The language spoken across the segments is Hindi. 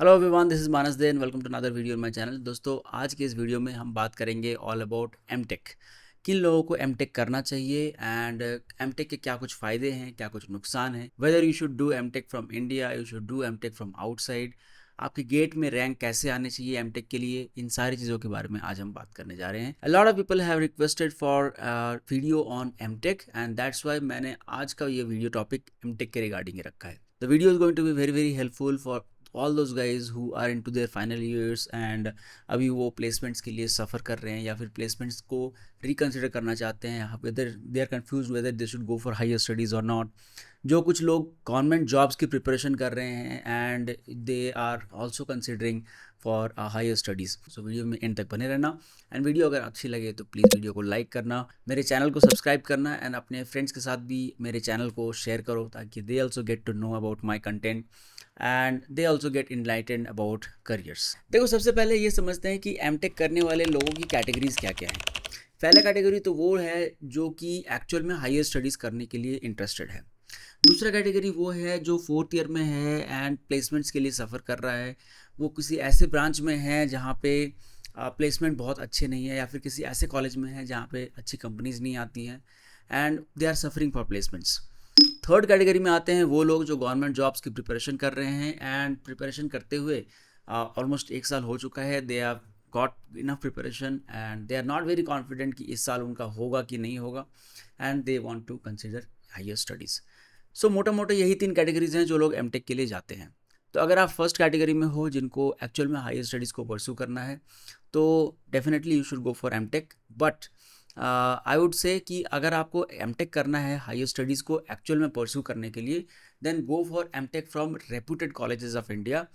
Hello everyone, this is Manas Dey and welcome to another video in my channel. दोस्तों, आज के इस वीडियो में हम बात करेंगे ऑल अबाउट एमटेक। किन लोगों को एमटेक करना चाहिए एंड एमटेक के क्या कुछ फ़ायदे हैं, क्या कुछ नुकसान हैं, whether you should do MTech from India, you should do MTech from outside, आपके गेट में रैंक कैसे आने चाहिए एमटेक के लिए। इन सारी चीज़ों के बारे में आज हम बात करने जा रहे हैं। A lot of people have requested for video on MTech and that's why मैंने आज का ये वीडियो टॉपिक एमटेक के रिगार्डिंग रखा है। The video is going to be very very helpful for all those guys who are in to their final years and अभी वो प्लेसमेंट्स के लिए सफ़र कर रहे हैं या फिर प्लेसमेंट्स को रिकन्सिडर करना चाहते हैं, whether they are confuse whether they should go for higher studies और नॉट। जो कुछ लोग गवर्नमेंट जॉब्स की प्रिपरेशन कर रहे हैं and they are also considering for higher studies. So video में एंड तक बने रहना एंड वीडियो अगर अच्छी लगे तो प्लीज़ वीडियो को लाइक करना, मेरे चैनल को सब्सक्राइब करना एंड अपने फ्रेंड्स के साथ भी मेरे चैनल को शेयर करो ताकि they also get to know about my content and they also get enlightened about careers. देखो, सबसे पहले ये समझते हैं कि एमटेक करने वाले लोगों की कैटेगरीज क्या क्या हैं। पहला कैटेगरी तो वो है जो कि एक्चुअल में हायर स्टडीज़ करने के लिए इंटरेस्टेड है। दूसरा कैटेगरी वो है जो फोर्थ ईयर में है एंड प्लेसमेंट्स के लिए सफ़र कर रहा है। वो किसी ऐसे ब्रांच में है जहाँ पे प्लेसमेंट बहुत अच्छे नहीं है या फिर किसी ऐसे कॉलेज में है जहाँ पे अच्छी कंपनीज नहीं आती हैं and they are suffering for placements. Third category में आते हैं वो लोग जो गवर्नमेंट जॉब्स की प्रिपरेशन कर रहे हैं एंड प्रिपरेशन करते हुए ऑलमोस्ट 1 साल हो चुका है। They have got enough preparation and they are not very confident कि इस साल उनका होगा कि नहीं होगा and they want to consider higher studies. So मोटा मोटा यही 3 कैटेगरीज हैं जो लोग एमटेक के लिए जाते हैं। तो अगर आप फर्स्ट कैटेगरी में हो जिनको एक्चुअल में हायर स्टडीज़ को परस्यू करना है तो definitely you should go for MTech. But I would say कि अगर आपको एमटेक करना है हायर स्टडीज़ को एक्चुअल में परस्यू करने के लिए then go for MTech from reputed colleges of India,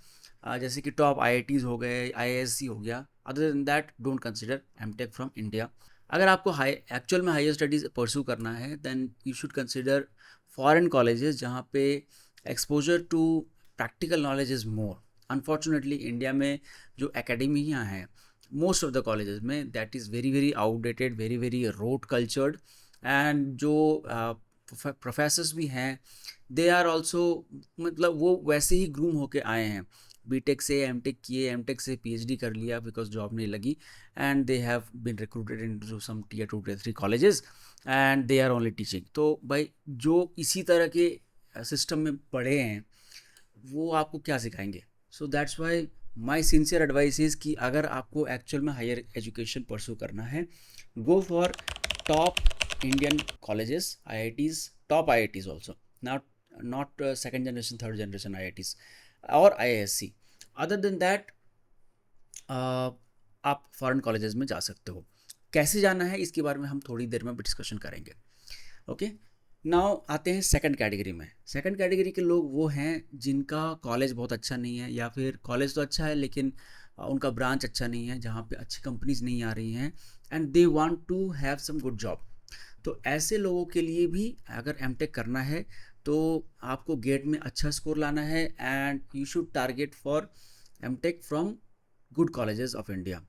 जैसे कि टॉप आईआईटीज़ हो गए, आईआईएससी हो गया। Other than that don't consider MTech from India. अगर आपको हाई एक्चुअल में हायर स्टडीज़ परस्यू करना है then you should consider foreign colleges जहाँ पे exposure to practical knowledge is more. Unfortunately India में जो एकेडमियाँ हैं मोस्ट ऑफ द कॉलेजेस में that is very very outdated, very very rote cultured and जो प्रोफेसर्स भी हैं दे आर ऑल्सो, मतलब वो वैसे ही ग्रूम होके आए हैं, बीटेक से एमटेक किए, एमटेक से पीएचडी कर लिया बिकॉज जॉब नहीं लगी and they have been recruited into some tier 2 tier 3 colleges and they are only teaching. तो भाई जो इसी तरह के सिस्टम में पढ़े हैं वो आपको क्या सिखाएंगे। So that's why my sincere advice is कि अगर आपको एक्चुअल में हायर एजुकेशन परस्यू करना है go for top Indian colleges, IITs, top IITs also, not not second generation third generation IITs और आईआईएससी। अदर देन दैट आप फॉरेन कॉलेजेस में जा सकते हो। कैसे जाना है इसके बारे में हम थोड़ी देर में डिस्कशन करेंगे। ओके, नाउ आते हैं सेकंड कैटेगरी में। सेकंड कैटेगरी के लोग वो हैं जिनका कॉलेज बहुत अच्छा नहीं है या फिर कॉलेज तो अच्छा है लेकिन उनका ब्रांच अच्छा नहीं है, जहाँ पे अच्छी कंपनीज नहीं आ रही हैं and they want to have some good job. तो ऐसे लोगों के लिए भी अगर एमटेक करना है तो आपको गेट में अच्छा स्कोर लाना है and you should target for MTech from good colleges of India.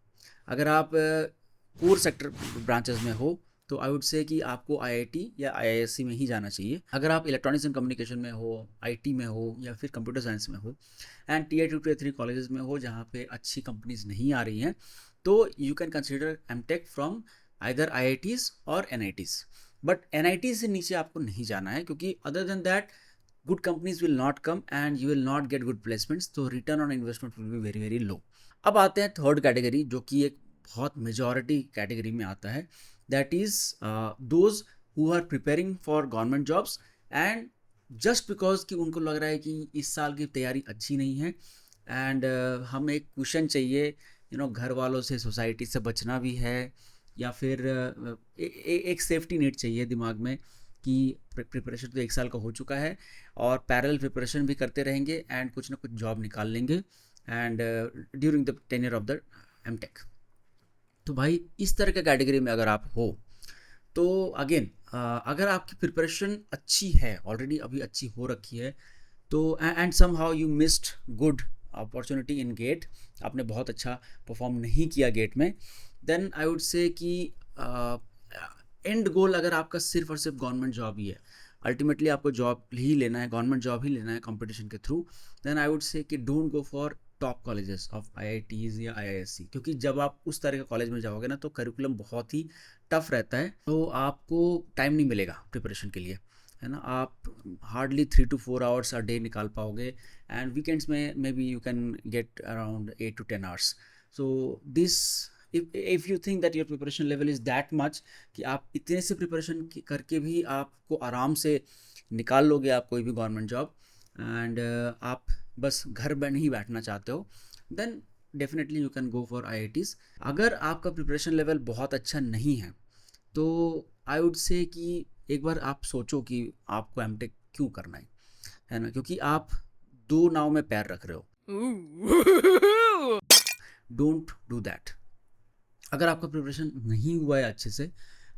अगर आप कोर सेक्टर ब्रांचेस में हो तो आई वुड से कि आपको आईआईटी या आईआईएससी में ही जाना चाहिए। अगर आप इलेक्ट्रॉनिक्स एंड कम्युनिकेशन में हो, आईटी में हो या फिर कंप्यूटर साइंस में हो एंड टीयर 2 टीयर 3 कॉलेजेस में हो जहाँ पे अच्छी कंपनीज नहीं आ रही हैं तो you can consider MTech from either IITs और एनआईटीज़। बट एनआईटी से नीचे आपको नहीं जाना है क्योंकि other than that good companies will not come and you will not get good placements, तो return on investment will be very very low. अब आते हैं थर्ड कैटेगरी जो कि एक बहुत मेजॉरिटी कैटेगरी में आता है, that is those who are preparing for government jobs and just because कि उनको लग रहा है कि इस साल की तैयारी अच्छी नहीं है एंड हमें एक क्वेश्चन चाहिए, घर वालों से, सोसाइटी से बचना भी है या फिर एक सेफ्टी नेट चाहिए दिमाग में कि प्रिपरेशन तो 1 साल का हो चुका है और पैरेलल प्रिपरेशन भी करते रहेंगे एंड कुछ ना कुछ जॉब निकाल लेंगे and during the tenure of the MTech. तो भाई इस तरह के कैटेगरी में अगर आप हो तो अगेन अगर आपकी प्रिपरेशन अच्छी है, ऑलरेडी अभी अच्छी हो रखी है, तो and somehow you missed good opportunity in GATE, आपने बहुत अच्छा परफॉर्म नहीं किया गेट में, देन आई वुड से कि एंड गोल अगर आपका सिर्फ और सिर्फ गवर्नमेंट जॉब ही है, अल्टीमेटली आपको जॉब ही लेना है, गवर्नमेंट जॉब ही लेना है कंपटीशन के through, then I would say कि don't go for top colleges of IITs या आईआईएससी, क्योंकि जब आप उस तरह के कॉलेज में जाओगे ना तो करिकुलम बहुत ही टफ रहता है, तो आपको टाइम नहीं मिलेगा प्रिपरेशन के लिए, है ना। आप hardly 3 to 4 hours a day निकाल पाओगे, एंड वीकेंड्स में may be you can get around 8 to 10 hours. So this, if you think that your preparation level is that much कि आप इतने से प्रिपरेशन करके भी आपको आराम से निकाल लोगे आप कोई भी गवर्नमेंट जॉब, एंड आप बस घर में नहीं बैठना चाहते हो, then definitely you can go for IITs. अगर आपका प्रिपरेशन लेवल बहुत अच्छा नहीं है तो आई वुड से कि एक बार आप सोचो कि आपको एमटेक क्यों करना है ना, क्योंकि आप दो नाव में पैर रख रहे हो। Don't do that. अगर आपका प्रिपरेशन नहीं हुआ है अच्छे से,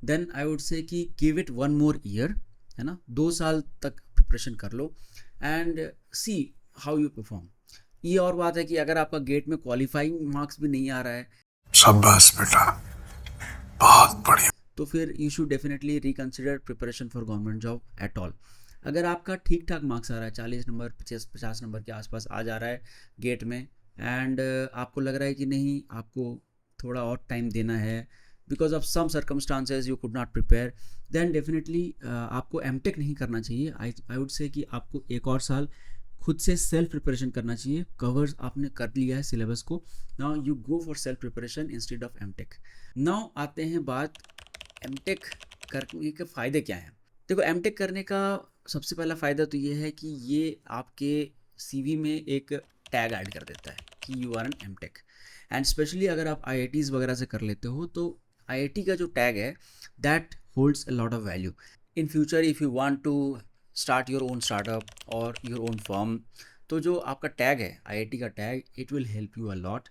देन आई वुड से कि गिव इट 1 more year, है ना, 2 साल तक प्रिपरेशन कर लो and see how you perform. ये और बात है कि अगर आपका गेट में क्वालिफाइंग मार्क्स भी नहीं आ रहा है, शाबाश बेटा, बहुत बढ़िया। तो फिर you should definitely reconsider preparation for government job at all. अगर आपका ठीक ठाक मार्क्स आ रहा है, 40 नंबर 50 नंबर के आसपास आ जा रहा है गेट में, एंड आपको लग रहा है कि नहीं, आपको थोड़ा और टाइम देना है, because of some circumstances you could not prepare, then definitely आपको एमटेक नहीं करना चाहिए। आई वुड से कि आपको 1 और साल खुद से सेल्फ प्रिपरेशन करना चाहिए। कवर्स आपने कर लिया है सिलेबस को, now you go for self preparation instead of MTech. Now आते हैं बात एमटेक करने के फ़ायदे क्या हैं। देखो, एमटेक करने का सबसे पहला फ़ायदा तो ये है कि ये आपके सीवी में एक टैग ऐड कर देता है कि you are an MTech, and specially अगर आप आईआईटीज़ वगैरह से कर लेते हो तो आईआईटी का जो टैग है that holds a lot of value in future if you want to start your own startup और योर ओन फर्म। तो जो आपका टैग है, आईआईटी का tag, it will help you a lot.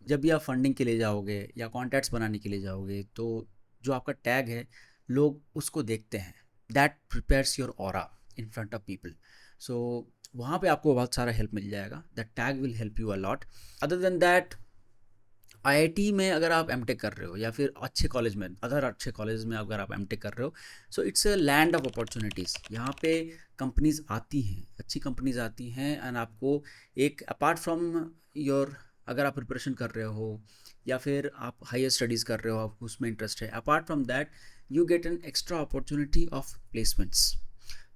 जब भी आप फंडिंग के लिए जाओगे या कॉन्टैक्ट्स बनाने के लिए जाओगे, तो जो आपका टैग है लोग उसको देखते हैं, that prepares your aura in front of people. So वहाँ पे आपको बहुत सारा हेल्प मिल जाएगा, that tag will help you a lot. Other than that, IIT में अगर आप एमटेक कर रहे हो या फिर अच्छे कॉलेज में, अदर अच्छे कॉलेज में अगर आप एमटेक कर रहे हो, so it's a land of opportunities. यहाँ पे कंपनीज आती हैं, अच्छी कंपनीज आती हैं, एंड आपको एक अपार्ट फ्रॉम योर, अगर आप प्रिपरेशन कर रहे हो या फिर आप हायर स्टडीज़ कर रहे हो, आपको उसमें इंटरेस्ट है, apart from that you get an extra opportunity of placements.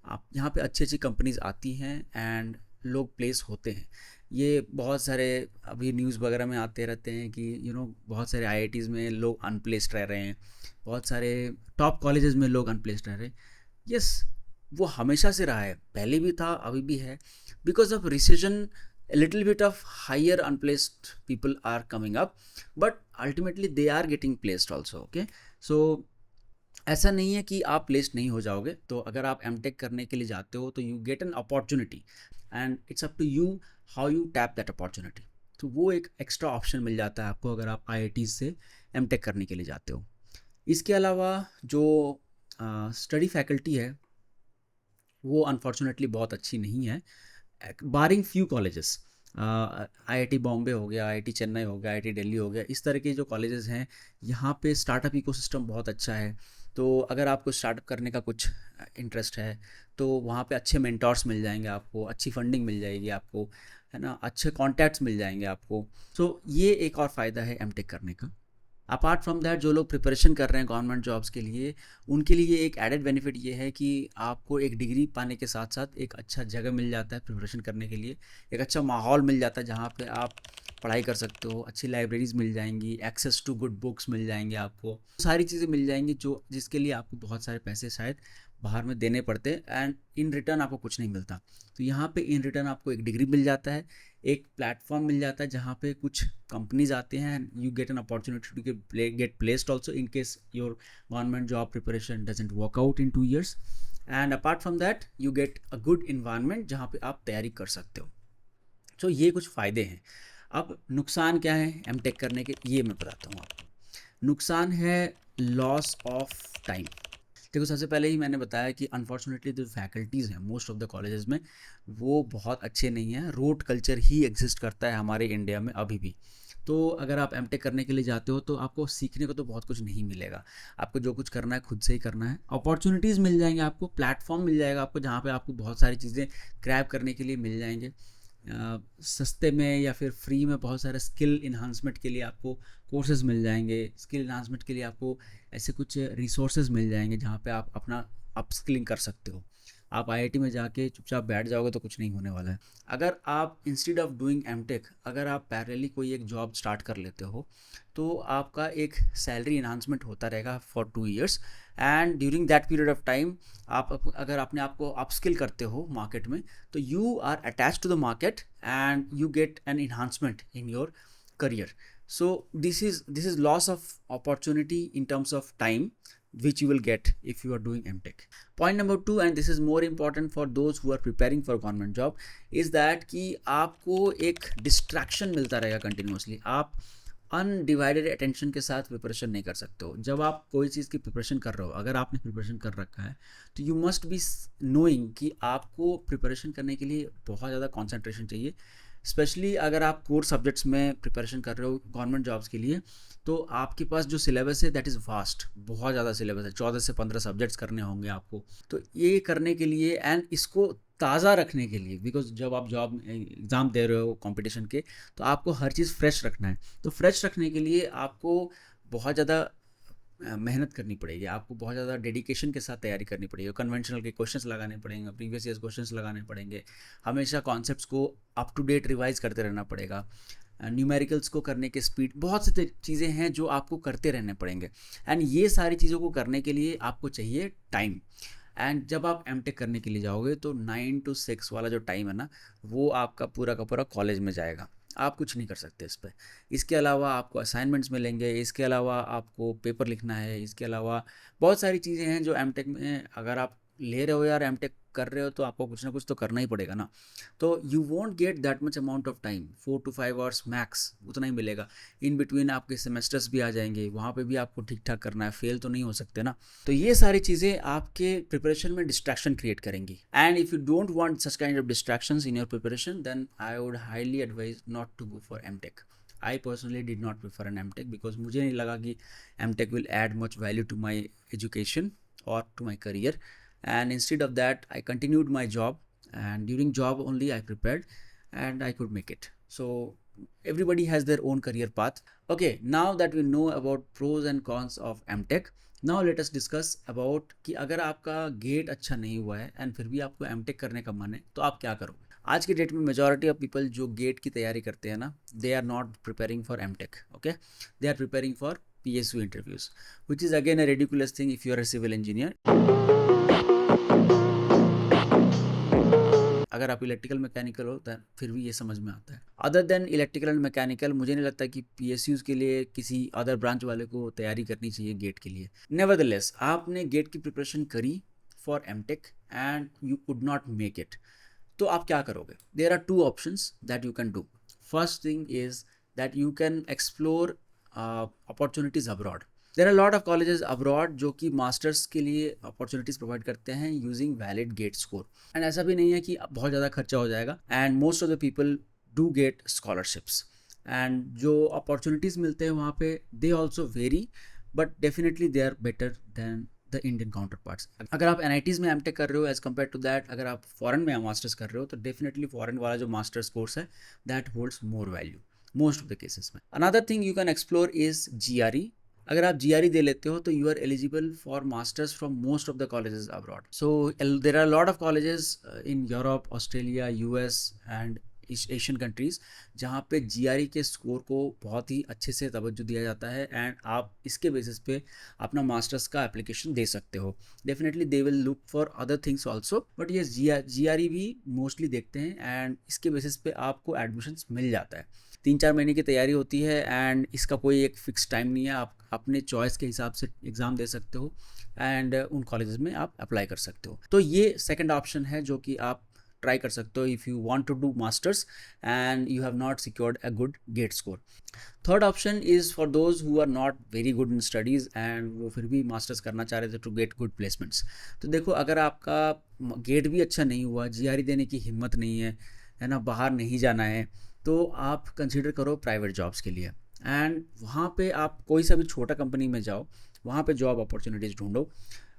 आप यहाँ पे अच्छी अच्छी कंपनीज आती हैं एंड लोग प्लेस होते हैं। ये बहुत सारे अभी न्यूज़ वगैरह में आते रहते हैं कि बहुत सारे आईआईटीज़ में लोग अनप्लेस्ड रह रहे हैं, बहुत सारे टॉप कॉलेजेस में लोग अनप्लेस्ड रह रहे हैं। यस, वो हमेशा से रहा है, पहले भी था, अभी भी है। Because of recession a little bit of higher unplaced people are coming up, but ultimately they are getting placed also, okay? So ऐसा नहीं है कि आप प्लेस्ड नहीं हो जाओगे। तो अगर आप एमटेक करने के लिए जाते हो तो you get an opportunity, and it's up to you how you tap that opportunity. तो वो एक एक्स्ट्रा ऑप्शन मिल जाता है आपको अगर आप आईआईटी से एमटेक करने के लिए जाते हो। इसके अलावा जो स्टडी फैकल्टी है वो अनफॉर्चुनेटली बहुत अच्छी नहीं है, बारिंग फ्यू कॉलेजेस। आईआईटी बॉम्बे हो गया, आईआईटी चेन्नई हो गया, आईआईटी दिल्ली हो गया, इस तरह के जो कॉलेजेस हैं, यहाँ पे स्टार्टअप इकोसिस्टम बहुत अच्छा है। तो अगर आपको स्टार्टअप करने का कुछ इंटरेस्ट है तो वहाँ पे अच्छे मेंटर्स मिल जाएंगे आपको, अच्छी फंडिंग मिल जाएगी आपको, है ना, अच्छे कॉन्टैक्ट्स मिल जाएंगे आपको। सो ये एक और फ़ायदा है एमटेक करने का। अपार्ट फ्रॉम दैट, जो लोग प्रिपरेशन कर रहे हैं गवर्नमेंट जॉब्स के लिए, उनके लिए एक एडेड बेनिफिट ये है कि आपको एक डिग्री पाने के साथ साथ एक अच्छा जगह मिल जाता है प्रिपरेशन करने के लिए, एक अच्छा माहौल मिल जाता है जहाँ पे आप पढ़ाई कर सकते हो, अच्छी लाइब्रेरीज मिल जाएंगी, एक्सेस टू गुड बुक्स मिल जाएंगे आपको, सारी चीज़ें मिल जाएंगी जो जिसके लिए आपको बहुत सारे पैसे शायद बाहर में देने पड़ते हैं, एंड इन रिटर्न आपको कुछ नहीं मिलता। तो यहाँ पे इन रिटर्न आपको एक डिग्री मिल जाता है, एक प्लेटफॉर्म मिल जाता है जहाँ पे कुछ कंपनीज आते हैं, you get an opportunity to get placed also in case your government job preparation doesn't work out in 2 years, and apart from that you get a good environment जहाँ पे आप तैयारी कर सकते हो। तो ये कुछ फ़ायदे हैं। अब नुकसान क्या है एमटेक करने के, ये मैं बताता हूँ आपको। नुकसान है लॉस ऑफ टाइम। देखो, सबसे पहले ही मैंने बताया कि अनफॉर्चुनेटली जो फैकल्टीज़ हैं मोस्ट ऑफ द कॉलेजेस में, वो बहुत अच्छे नहीं हैं। रोट कल्चर ही एग्जिस्ट करता है हमारे इंडिया में अभी भी। तो अगर आप एमटेक करने के लिए जाते हो तो आपको सीखने को तो बहुत कुछ नहीं मिलेगा, आपको जो कुछ करना है खुद से ही करना है। अपॉर्चुनिटीज़ मिल जाएंगे आपको, प्लेटफॉर्म मिल जाएगा आपको जहाँ पे आपको बहुत सारी चीज़ें क्रैब करने के लिए मिल जाएंगे, सस्ते में या फिर फ्री में बहुत सारे स्किल इन्हांसमेंट के लिए आपको कोर्सेज मिल जाएंगे। स्किल इन्हांसमेंट के लिए आपको ऐसे कुछ रिसोर्सेज मिल जाएंगे जहाँ पे आप अपना अपस्किलिंग कर सकते हो। आप आईआईटी में जाके चुपचाप बैठ जाओगे तो कुछ नहीं होने वाला है। अगर आप इंस्टेड ऑफ डूइंग एमटेक अगर आप पैरेलली कोई एक जॉब स्टार्ट कर लेते हो तो आपका एक सैलरी इन्हांसमेंट होता रहेगा for 2 years, and during that period of time अगर अपने आप को अपस्किल करते हो मार्केट में तो you are attach to the market and you get an enhancement in your career. So this is loss of opportunity in terms of time which you will get if you are doing MTech. Point number 2, and this is more important for those who are preparing for government job, is that कि आपको एक distraction मिलता रहेगा continuously. आप अनडिवाइडेड अटेंशन के साथ प्रिपरेशन नहीं कर सकते हो. जब आप कोई चीज़ की प्रिपरेशन कर रहे हो, अगर आपने प्रिपरेशन कर रखा है तो यू मस्ट बी नोइंग कि आपको प्रिपरेशन करने के लिए बहुत ज़्यादा कॉन्सेंट्रेशन चाहिए. स्पेशली अगर आप कोर सब्जेक्ट्स में प्रिपरेशन कर रहे हो गवर्नमेंट जॉब्स के लिए तो आपके पास जो सिलेबस है दैट इज़ वास्ट, बहुत ज़्यादा सिलेबस है. 14 से 15 सब्जेक्ट्स करने होंगे आपको. तो ये करने के लिए एंड इसको ताज़ा रखने के लिए, बिकॉज जब आप जॉब एग्ज़ाम दे रहे हो कंपटीशन के तो आपको हर चीज़ फ्रेश रखना है. तो फ्रेश रखने के लिए आपको बहुत ज़्यादा मेहनत करनी पड़ेगी. आपको बहुत ज़्यादा डेडिकेशन के साथ तैयारी करनी पड़ेगी. कन्वेंशनल के क्वेश्चंस लगाने पड़ेंगे, प्रीवियस ईयर क्वेश्चंस लगाने पड़ेंगे. हमेशा कॉन्सेप्ट्स को अप टू डेट रिवाइज करते रहना पड़ेगा. न्यूमेरिकल्स को करने के स्पीड, बहुत सी चीज़ें हैं जो आपको करते रहने पड़ेंगे. एंड ये सारी चीज़ों को करने के लिए आपको चाहिए टाइम. एंड जब आप एमटेक करने के लिए जाओगे तो 9 to 6 वाला जो टाइम है ना, वो आपका पूरा का पूरा कॉलेज में जाएगा. आप कुछ नहीं कर सकते इस पर. इसके अलावा आपको असाइनमेंट्स मिलेंगे, इसके अलावा आपको पेपर लिखना है, इसके अलावा बहुत सारी चीज़ें हैं जो एमटेक में अगर आप ले रहे हो यार एमटेक कर रहे हो तो आपको कुछ ना कुछ तो करना ही पड़ेगा ना. तो you won't get that much amount of time. 4 to 5 hours max, उतना ही मिलेगा. इन बिटवीन आपके सेमेस्टर्स भी आ जाएंगे, वहाँ पे भी आपको ठीक ठाक करना है, फेल तो नहीं हो सकते ना. तो ये सारी चीज़ें आपके प्रिपरेशन में डिस्ट्रैक्शन क्रिएट करेंगी. And if you don't want such kind of distractions in your preparation then I would highly advise not to go for MTech. I personally did not prefer an MTech because मुझे नहीं लगा कि MTech will add much value to my education और to my career. And instead of that I continued my job, and during job only I prepared and I could make it. So everybody has their own career path. Okay, now that we know about pros and cons of MTech, now let us discuss about कि अगर आपका गेट अच्छा नहीं हुआ है एंड फिर भी आपको MTech करने का मन है तो आप क्या करोगे. आज के डेट में मेजॉरिटी ऑफ पीपल जो गेट की तैयारी करते हैं ना, they are not preparing for MTech. Okay, they are preparing for PSU interviews, which is again a ridiculous thing if you are a civil engineer. अगर आप इलेक्ट्रिकल मैकेनिकल हो तो फिर भी ये समझ में आता है. Other than electrical and mechanical मुझे नहीं लगता कि PSUs के लिए किसी अदर ब्रांच वाले को तैयारी करनी चाहिए गेट के लिए. नेवरदलेस आपने गेट की प्रिपरेशन करी for MTech and you could not make it, तो आप क्या करोगे. There are 2 options that you can do. First thing is that you can explore opportunities abroad. There are lot of colleges abroad जो कि मास्टर्स के लिए अपॉर्चुनिटीज़ प्रोवाइड करते हैं using valid GATE score. And ऐसा भी नहीं है कि बहुत ज़्यादा खर्चा हो जाएगा. And most of the people do get scholarships. And जो अपॉर्चुनिटीज़ मिलते हैं वहाँ पे they also very, but definitely they are better than the Indian counterparts. अगर आप NITs में एमटेक कर रहे हो एज कम्पेयर टू दैट, अगर आप फॉरेन में मास्टर्स कर रहे हो तो डेफिनेटली फॉरेन वाला जो मास्टर्स कोर्स है that holds more value most of the cases में. Another thing you can explore is GRE. अगर आप GRE दे लेते हो तो you are eligible for masters from most of the colleges abroad. So there are lot of colleges in Europe, Australia, US and Asian countries जहाँ पे GRE के स्कोर को बहुत ही अच्छे से तवज्जो दिया जाता है एंड आप इसके बेसिस पे अपना मास्टर्स का एप्लीकेशन दे सकते हो. Definitely they will look for other things also, but ये GRE भी मोस्टली देखते हैं एंड इसके बेसिस पे आपको एडमिशन्स मिल जाता है. 3-4 महीने की तैयारी होती है एंड इसका कोई एक फ़िक्स टाइम नहीं है. आप अपने चॉइस के हिसाब से एग्ज़ाम दे सकते हो एंड उन कॉलेजेस में आप अप्लाई कर सकते हो. तो ये सेकंड ऑप्शन है जो कि आप ट्राई कर सकते हो if you want to do masters and you have not secured a good GATE score. Third option is for those who are not very good in studies and वो फिर भी मास्टर्स करना चाह रहे थे टू गेट गुड प्लेसमेंट्स. तो देखो, अगर आपका गेट भी अच्छा नहीं हुआ, GRE देने की हिम्मत नहीं है ना, बाहर नहीं जाना है, तो आप कंसिडर करो प्राइवेट जॉब्स के लिए. एंड वहाँ पे आप कोई सा भी छोटा कंपनी में जाओ, वहाँ पे जॉब अपॉर्चुनिटीज़ ढूंढो.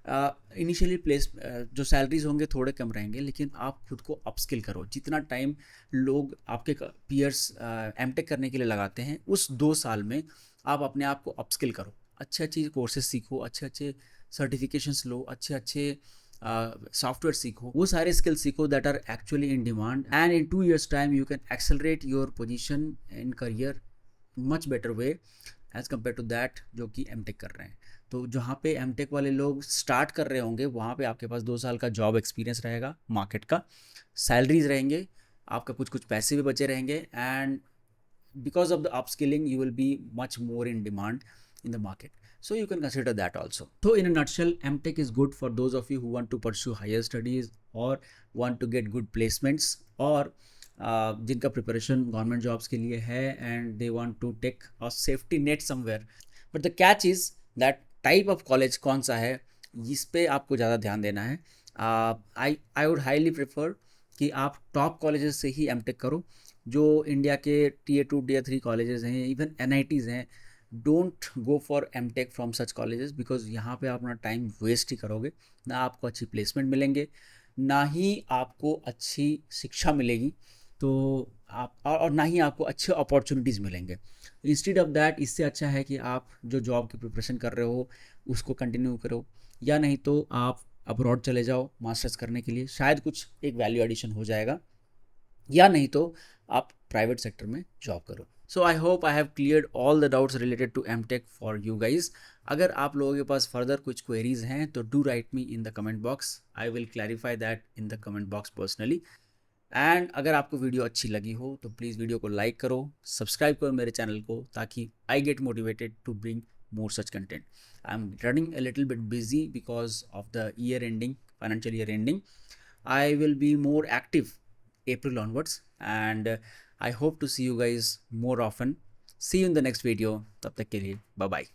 इनिशियली प्लेस जो सैलरीज होंगे थोड़े कम रहेंगे, लेकिन आप खुद को अपस्किल करो। जितना टाइम लोग आपके पीयर्स एमटेक करने के लिए लगाते हैं, उस 2 साल में आप अपने आप को अपस्किल करो। अच्छे अच्छे कोर्सेज सीखो, अच्छे अच्छे सर्टिफिकेशंस लो, अच्छे अच्छे सॉफ्टवेयर सीखो, वो सारे स्किल्स सीखो that are actually in demand, and in 2 years time you can accelerate your position in career much better way as compare to that जो कि एमटेक कर रहे हैं। तो जहाँ पे एमटेक वाले लोग स्टार्ट कर रहे होंगे, वहाँ पे आपके पास 2 साल का जॉब एक्सपीरियंस रहेगा, मार्केट का सैलरीज रहेंगे, आपका कुछ कुछ पैसे भी बचे रहेंगे, and because of the upskilling you will be much more in demand in the market, so you can consider that also. So in a nutshell, mtech is good for those of you who want to pursue higher studies or want to get good placements, or जिनका प्रिपरेशन गवर्नमेंट जॉब्स के लिए है and they want to take a safety net somewhere. But the catch is that type of college कौन सा है, इस पे आपको ज़्यादा ध्यान देना है। आई वुड हाईली प्रेफर कि आप टॉप कॉलेजेस से ही एमटेक करो, जो इंडिया के Tier 2 Tier 3 कॉलेजेस हैं, इवन NITs हैं। Don't go for MTech from such colleges, because यहाँ पे आप अपना टाइम वेस्ट ही करोगे, ना आपको अच्छी प्लेसमेंट मिलेंगे, ना ही आपको अच्छी शिक्षा मिलेगी, तो आप और ना ही आपको अच्छे अपॉर्चुनिटीज़ मिलेंगे। इंस्टेड ऑफ दैट, इससे अच्छा है कि आप जो जॉब की प्रिपरेशन कर रहे हो उसको कंटिन्यू करो, या नहीं तो आप अब्रॉड चले जाओ मास्टर्स करने के लिए, शायद कुछ एक वैल्यू एडिशन हो जाएगा, या नहीं तो आप प्राइवेट सेक्टर में जॉब करो। So I hope I have cleared all the doubts related to MTech for you guys. अगर आप लोगों के पास फर्दर कुछ क्वेरीज हैं तो do write me in the comment box, I will clarify that in the comment box personally. And अगर आपको वीडियो अच्छी लगी हो तो प्लीज़ वीडियो को लाइक करो, सब्सक्राइब करो मेरे चैनल को, ताकि I get motivated to bring more such content. I'm running a little bit busy because of the year ending, financial year ending. I will be more active April onwards, and I hope to see you guys more often. See you in the next video. तब तक के लिए bye bye.